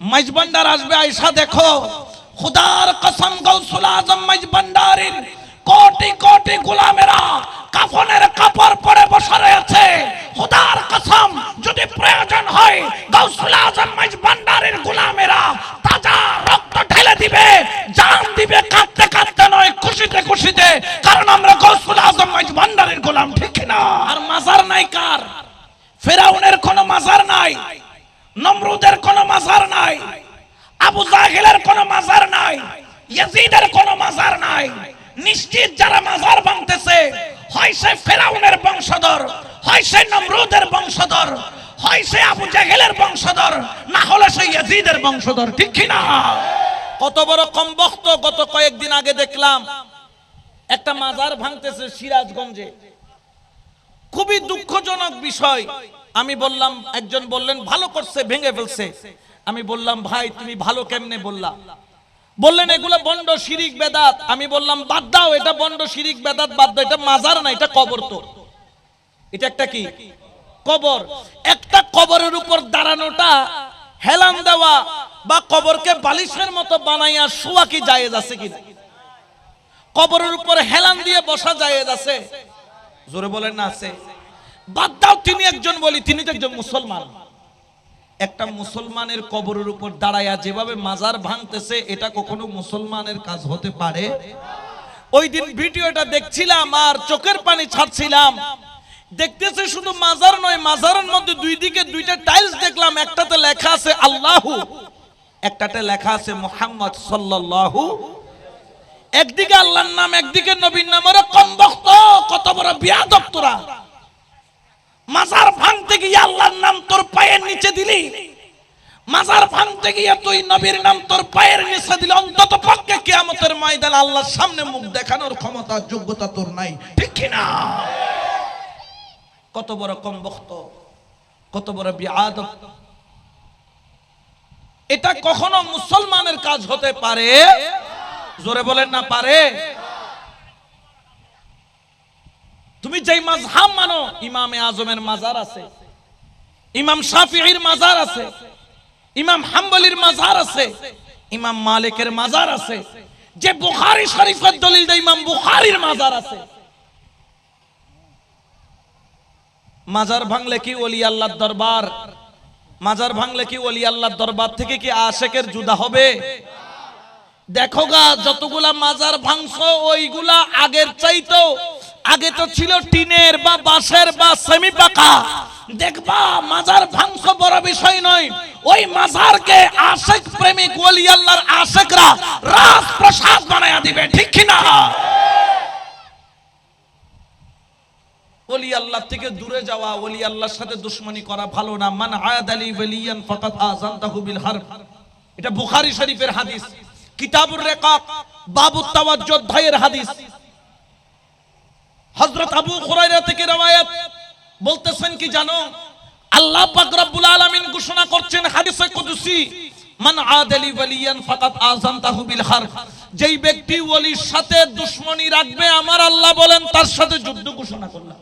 মাইজভান্ডার আসবে, আয়সা দেখো খুদার কসম গৌসুল আজম মাইজভান্ডারের কোটি কোটি গোলামেরা কাফনের কাপড় পরে বসে রয়েছে। খুদার কসম যদি প্রয়োজন হয় গৌসুল আজম মাইজভান্ডারের গোলামেরা তাজা রক্ত ঢেলে দিবে, জান দিবে, কাঁদতে কাঁদতে নয়, খুশিতে খুশিতে, কারণ আমরা গৌসুল আজম মাইজভান্ডারের গোলাম, ঠিক না? আর মাজার নাই কার? ফেরাউনের কোনো মাজার নাই, নমরুদের কোনো মাজার নাই, আবু জাহেলের কোনো মাজার নাই, ইয়াজিদের কোনো মাজার নাই। নিশ্চিত যারা মাজার ভাঙতেছে হয় সে ফেরাউনের বংশধর, হয় সে নমরুদের বংশধর, হয় সে আবু জাহেলের বংশধর, না হলে সে ইয়াজিদের বংশধর, ঠিক কি না? কত বড় কমবক্ত! গত কয়েকদিন আগে দেখলাম একটা মাজার ভাঙতেছে সিরাজগঞ্জে, খুবই দুঃখজনক বিষয়। আমি বললাম, একজন বললেন ভালো করছে, ভেঙে ফেলছে। আমি বললাম ভাই তুমি ভালো কেমনে বললা? বললেন এগুলো বন্ড শিরিক বেদাত। আমি বললাম বাদ দাও, এটা বন্ড শিরিক বেদাত বাদ দাও, এটা মাজার না, এটা কবর। তো এটা একটা কি কবর? একটা কবরের উপর দাঁড়ানোটা, হেলান দেওয়া বা কবরকে বালিশের মতো বানাইয়া শোয়া কি জায়েজ আছে কিনা? কবরের উপর হেলান দিয়ে বসা জায়েজ আছে? জোরে বলেন না আছে? বাদ দাও, তিনি একজন বলি, তিনি তো একজন মুসলমান। একটা মুসলমানের কবরের উপর দাঁড়ায়া যেভাবে মাজার ভাঙতেছে, এটা কখনো মুসলমানের কাজ হতে পারে? ওই দিন ভিডিওটা দেখছিলাম আর চোখের পানি ছাড়ছিলাম। দেখতেছে শুধু মাজার নয়, মাজারের মধ্যে দুই দিকে দুইটা টাইলস দেখলাম, একটাতে লেখা আছে আল্লাহু, একটাতে লেখা আছে মুহাম্মদ সাল্লাল্লাহু। একদিকে আল্লাহর নাম, একদিকে নবীর নাম। ওরে কমবক্ত, কত বড় বিয়াদব তোরা! মাজার ভাঙতে গিয়ে আল্লাহর নাম তোর পায়ের নিচে দিলি, মাজার ভাঙতে গিয়ে তুই নবীর নাম তোর পায়ের নিচে দিলি, অন্তত পক্ষে কিয়ামতের ময়দানে আল্লাহর সামনে মুখ দেখানোর ক্ষমতা যোগ্যতা তোর নাই, ঠিক কি না? কত বড় কমবক্ত, কত বড় বিয়াদব! এটা কখনো মুসলমানের কাজ হতে পারে? জোরে বলেন না পারে? তুমি যেই মাযহাব মানো, ইমামে আজমের মাজার আছে, ইমাম শাফিঈর মাজার আছে, ইমাম হাম্বলির মাজার আছে, ইমাম মালিকের মাজার আছে, যে বুখারী শরীফের দলিল দেয় ইমাম বুখারীর মাজার আছে। মাজার ভাঙলে কি ওলি আল্লাহর দরবার? মাজার ভাঙলে কি ওলি আল্লাহর দরবার থেকে কি আশিকের জুদা হবে? দেখো গা, যতগুলা মাজার ভাঙছো ওইগুলা আগের চাইতো, আগে তো ছিল টিনের বা বাঁশের বা সেমি পাকা। দেখবা মাজার ভাঙছো বড় বিষয় নয়, ওই মাজারকে আশিক প্রেমিক ওলি আল্লাহর আশিকরা রাজপ্রাসাদ বানায়া দিবে, ঠিক কি না? ওলি আল্লাহ থেকে দূরে যাওয়া, ওলি আল্লাহর সাথে দুশমনি করা ভালো না। মান আয়াদালি ওয়ালিয়ান ফাকাদ আযানতাহু বিল হারব, এটা বুখারী শরীফের হাদিস, কিতাবুর রিকাক বাবুত তাওয়াজ্জুহ অধ্যায়ের হাদিস। হযরত আবু হুরায়রা থেকে রওয়ায়াত, বলতেছেন কি জানো? আল্লাহ পাক রব্বুল আলামিন ঘোষণা করছেন হাদিসে কুদসি, মান আদালি ওয়ালিয়ান ফাকাদ আযানতাহু বিল হারব, যেই ব্যক্তি ওলির সাথে দুশমনি রাখবে, আমার আল্লাহ বলেন তার সাথে যুদ্ধ ঘোষণা করলাম।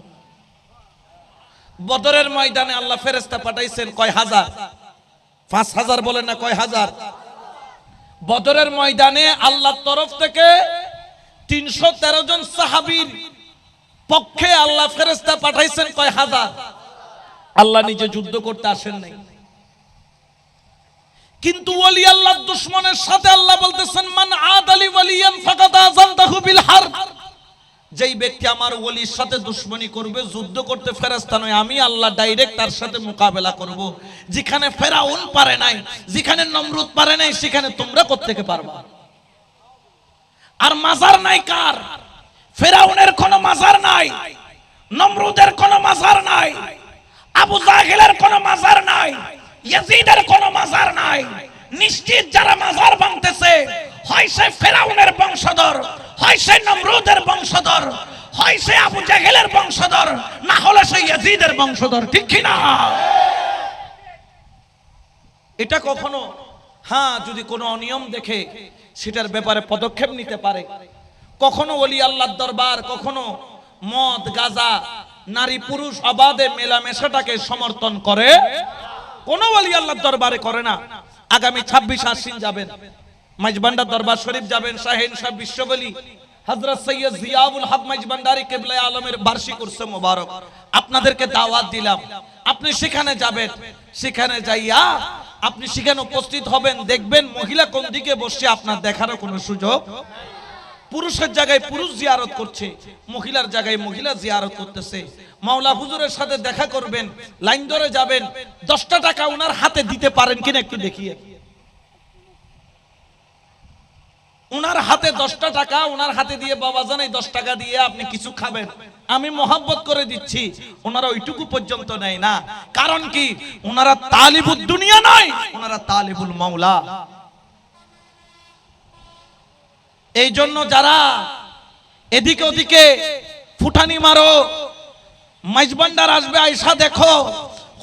বদরের ময়দানে আল্লাহ ফেরেশতা পাঠাইছেন কয় হাজার? 5000 বলেন না, কয় হাজার? বদরের ময়দানে আল্লাহর তরফ থেকে 313 জন সাহাবীর পক্ষে আল্লাহ ফেরেশতা পাঠাইছেন কয় হাজার? আল্লাহ নিজে যুদ্ধ করতে আসেন নাই। কিন্তু ওলি আল্লাহর দুশমনের সাথে আল্লাহ বলতেছেন মান আদালি ওয়ালিয়ান ফাকাদ আযানতাহু বিল হারব, যেই ব্যক্তি আমার ওলির সাথে দুশমনি করবে, যুদ্ধ করতে ফেরেশতা নয়, আমি আল্লাহ ডাইরেক্ট তার সাথে মোকাবেলা করব। যেখানে ফেরাউন পারে নাই, যেখানে নমরুদ পারে নাই, সেখানে তোমরা কোত্থেকে পারবা? আর মাজার নাই কার? ফেরাউনের কোনো মাজার নাই, নমরুদের কোনো মাজার নাই, আবু জাহেলের কোনো মাজার নাই, ইয়াজিদের কোনো মাজার নাই। নিশ্চিত যারা মাজার ভাঙতেছে হয় সে ফেরাউনের বংশধর, হয় সে নমরুদের বংশধর, হয় সে আবু জাহেলের বংশধর, না হলে সে ইয়াজিদের বংশধর, ঠিক কি না? এটা কখনো, হ্যাঁ, যদি কোনো অনিয়ম দেখে সেটার ব্যাপারে পদক্ষেপ নিতে পারে। কখনো ওলি আল্লাহর দরবার, কখনো মদ গাঁজা নারী পুরুষ অবাধে মেলামেশাটাকে সমর্থন করে, কোন ওলি আল্লাহর দরবারে করে না। আগামী 26 আশ্বিন যাবেন, মাইজবান্ডার দরবার শরীফ যাবেন, শাহিন সাহেব বিশ্ববলী হযরত সৈয়দ জিয়াউল হক মাইজবান্ডারি কিবলা আলমের বার্ষিক উরস মোবারক আপনাদেরকে দাওয়াত দিলাম। আপনি সেখানে যাবেন, সেখানে যাইয়া আপনি সেখানে উপস্থিত হবেন, দেখবেন মহিলা কোন দিকে বসে আপনার দেখারও কোনো সুযোগ, পুরুষের জায়গায় পুরুষ জিয়ারত করছে, মহিলার জায়গায় মহিলা জিয়ারত করতেছে। মাওলা হুজুরের সাথে দেখা করবেন, লাইন ধরে যাবেন, 10টা টাকা ওনার হাতে দিতে পারেন কিনা একটু দেখিয়ে। ওনার হাতে 10টা টাকা ওনার হাতে দিয়ে, বাবা জান এই 10 টাকা দিয়ে আপনি কিছু খাবেন, আমি মহব্বত করে দিচ্ছি। ওনারা ওইটুকু পর্যন্ত নেয় না। কারণ কি? ওনারা তালিবুদ দুনিয়া নয়, ওনারা তালিবুল মাওলা। এই জন্য যারা এদিকে ওদিকে ফুটানি মারো, মাইজবান্ডার আসবে আয়সা দেখো,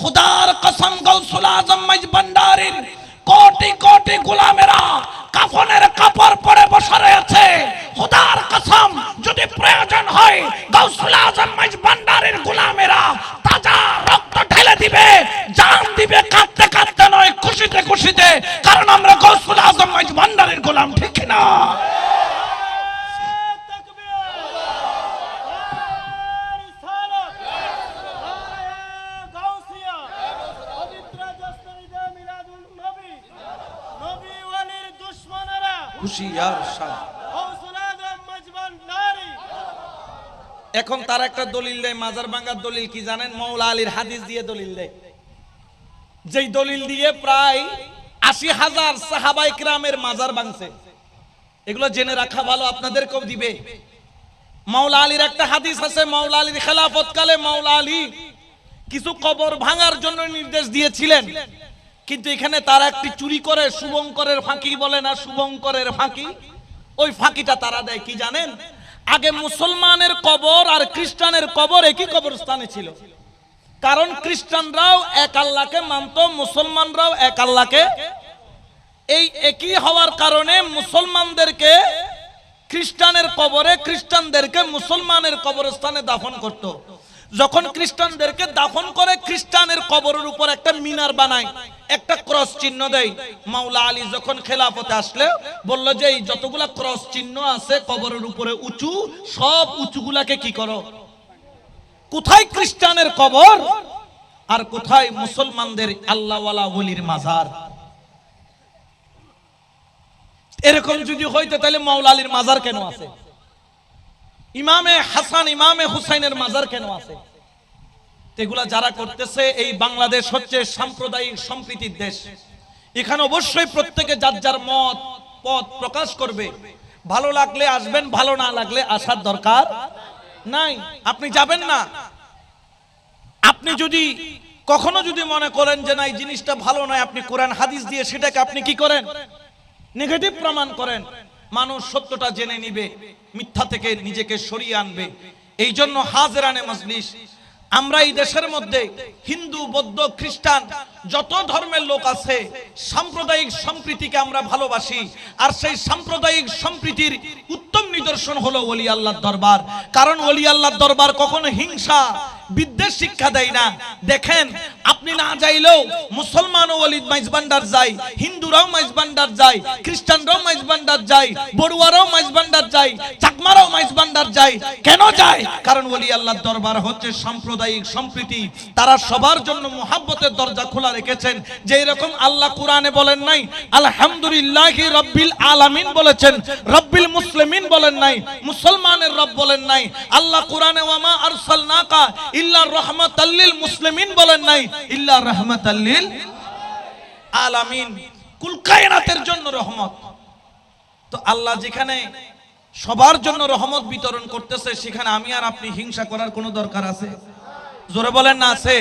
খুদার কসম গৌসুল আজম মাইজবান্ডারির কোটি কোটি গোলামেরা কাফনের কাপড় পরে বসে রয়েছে। খুদার কসম যদি প্রয়োজন হয় গৌসুল আজম মাইজবান্ডারির গোলামেরা তাজা রক্ত ঢেলে দিবে, জান দিবে, কাঁদতে কাঁদতে নয়, খুশিতে খুশিতে। কারণ আমরা গৌসুল আজম মাইজবান্ডারির গোলাম, ঠিক না? এখন তার একটা দলিল দেয়, মাজার ভাঙার দলিল কি জানেন? মাওলা আলীর হাদিস দিয়ে দলিল দেয়, যেই দলিল দিয়ে প্রায় 80,000 সাহাবায়ে কিরামের মাজার ভাঙছে। এগুলো জেনে রাখা ভালো, আপনাদেরকেও দিবে। মাওলা আলীর একটা হাদিস আছে, মাওলা আলীর খেলাফত কালে মাওলা আলী কিছু কবর ভাঙার জন্য নির্দেশ দিয়েছিলেন, কিন্তু এখানে তারা একটি চুরি করে, শুভঙ্করের ফাঁকি বলে না, শুভঙ্করের ফাঁকি, ওই ফাঁকিটা তারা দেয় কি জানেন? আগে মুসলমানের কবর আর খ্রিস্টানের কবর একই কবরস্থানে ছিল। কারণ খ্রিস্টানরাও এক আল্লাহকে মানত, মুসলমানরাও এক আল্লাহকে। এই একই হওয়ার কারণে মুসলমানদেরকে খ্রিস্টানের কবরে, খ্রিস্টানদেরকে মুসলমানের কবরস্থানে দাফন করত। যখন খ্রিস্টানদেরকে দাফন করে, খ্রিস্টানের কবরের উপর একটা মিনার বানায়, একটা ক্রস চিহ্ন দেয়। মাওলা আলী যখন খেলাফতে আসলে বলল যে এই যতগুলা ক্রস চিহ্ন আছে কবরের উপরে উঁচু, সব উঁচুগুলাকে কি করো? কোথায় খ্রিস্টানের কবর আর কোথায় মুসলমানদের আল্লাহওয়ালা ওলির মাজার। এরকম যদি হইতো তাহলে মাওলা আলীর মাজার কেন আছে? ইমামে হাসান, ইমামে হুসাইনের মাজার কেন আছে? এগুলা যারা করতেছে, এই বাংলাদেশ হচ্ছে সাম্প্রদায়িক সম্প্রীতির দেশ। এখানে অবশ্যই প্রত্যেকে যার যার মত পথ প্রকাশ করবে। ভালো লাগলে আসবেন, ভালো না লাগলে আসার দরকার নাই। আপনি যাবেন না। আপনি যদি কখনো যদি মনে করেন যে না এই জিনিসটা ভালো নয়, আপনি কোরআন হাদিস দিয়ে সেটাকে আপনি কি করেন? নেগেটিভ প্রমাণ করেন। মানুষ সত্যটা জেনে নিবে, মিথ্যা থেকে নিজেকে সরিয়ে আনবে। এই জন্য হাজরানে মজলিস, আমরা এই দেশের মধ্যে হিন্দু, বৌদ্ধ, খ্রিস্টান যত ধর্মের লোক আছে, সাম্প্রদায়িক সম্প্রীতিকে আমরা ভালোবাসি। আর সেই সাম্প্রদায়িক সম্প্রীতির উত্তম নিদর্শন হলো ওলি আল্লাহর দরবার। কারণ ওলি আল্লাহর দরবার কখনো হিংসা, বিদ্বেষ শিক্ষা দেয় না। দেখেন, আপনি না যাইলেও মুসলমানও ওলিদ মাইজবান্ডার যায়, হিন্দুরাও মাইজবান্ডার যায়, খ্রিস্টানরাও মাইজবান্ডার যায়, বড়ুয়ারাও মাইজবান্ডার যায়, চাকমারাও মাইজবান্ডার যায়। কেন যায়? কারণ ওলি আল্লাহর দরবার হচ্ছে সাম্প্রদায়িক সম্প্রীতি। তারা সবার জন্য মুহাব্বতের দরজা খোলা রেখেছেন। যে এরকম আল্লাহ কোরআনে বলেন নাই আলহামদুলিল্লাহি রাব্বিল আলামিন বলেছেন, রাব্বিল মুসলিমিন বলেন নাই, মুসলমানের রব বলেন নাই। আল্লাহ কোরআনে ওয়ামা আরসালনাকা ইল্লা রাহমাতাল লিল মুসলিমিন বলেন নাই, ইল্লা রাহমাতাল লিল আলামিন, কুল কায়নাতের জন্য রহমত। তো আল্লাহ যেখানে সবার জন্য রহমত বিতরণ করতেছে, সেখানে আমি আর আপনি হিংসা করার কোনো দরকার আছে? জোরে বলেন না আছে?